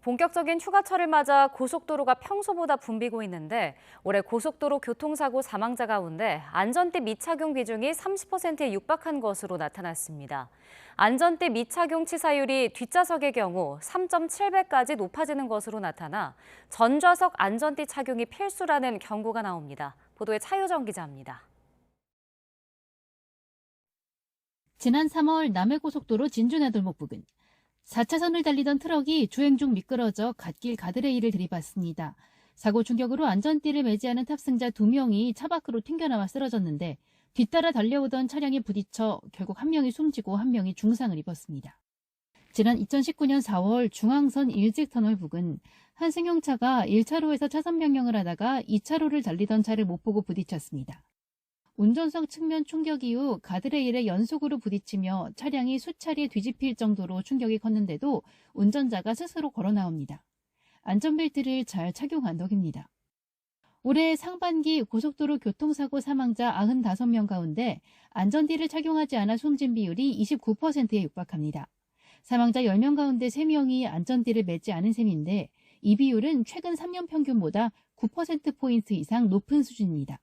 본격적인 휴가철을 맞아 고속도로가 평소보다 붐비고 있는데 올해 고속도로 교통사고 사망자 가운데 안전띠 미착용 비중이 30%에 육박한 것으로 나타났습니다. 안전띠 미착용 치사율이 뒷좌석의 경우 3.7배까지 높아지는 것으로 나타나 전좌석 안전띠 착용이 필수라는 경고가 나옵니다. 보도에 차유정 기자입니다. 지난 3월 남해고속도로 진주나들목 부근 4차선을 달리던 트럭이 주행 중 미끄러져 갓길 가드레일을 들이받습니다. 사고 충격으로 안전띠를 매지 않은 탑승자 2명이 차 밖으로 튕겨나와 쓰러졌는데 뒤따라 달려오던 차량에 부딪혀 결국 한 명이 숨지고 한 명이 중상을 입었습니다. 지난 2019년 4월 중앙선 일직터널 부근 한 승용차가 1차로에서 차선 변경을 하다가 2차로를 달리던 차를 못 보고 부딪혔습니다. 운전석 측면 충격 이후 가드레일에 연속으로 부딪히며 차량이 수차례 뒤집힐 정도로 충격이 컸는데도 운전자가 스스로 걸어 나옵니다. 안전벨트를 잘 착용한 덕입니다. 올해 상반기 고속도로 교통사고 사망자 95명 가운데 안전띠를 착용하지 않아 숨진 비율이 29%에 육박합니다. 사망자 10명 가운데 3명이 안전띠를 매지 않은 셈인데 이 비율은 최근 3년 평균보다 9%포인트 이상 높은 수준입니다.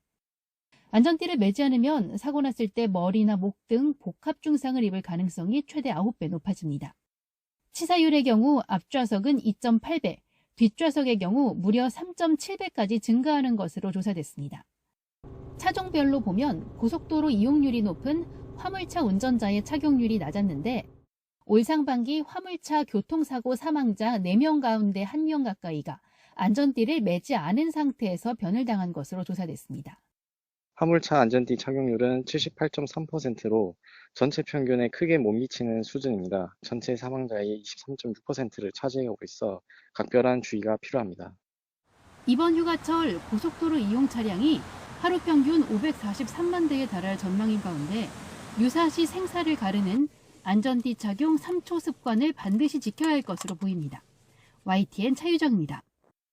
안전띠를 매지 않으면 사고 났을 때 머리나 목 등 복합 중상을 입을 가능성이 최대 9배 높아집니다. 치사율의 경우 앞좌석은 2.8배, 뒷좌석의 경우 무려 3.7배까지 증가하는 것으로 조사됐습니다. 차종별로 보면 고속도로 이용률이 높은 화물차 운전자의 착용률이 낮았는데 올 상반기 화물차 교통사고 사망자 4명 가운데 1명 가까이가 안전띠를 매지 않은 상태에서 변을 당한 것으로 조사됐습니다. 화물차 안전띠 착용률은 78.3%로 전체 평균에 크게 못 미치는 수준입니다. 전체 사망자의 23.6%를 차지하고 있어 각별한 주의가 필요합니다. 이번 휴가철 고속도로 이용 차량이 하루 평균 543만 대에 달할 전망인 가운데 유사시 생사를 가르는 안전띠 착용 3초 습관을 반드시 지켜야 할 것으로 보입니다. YTN 차유정입니다.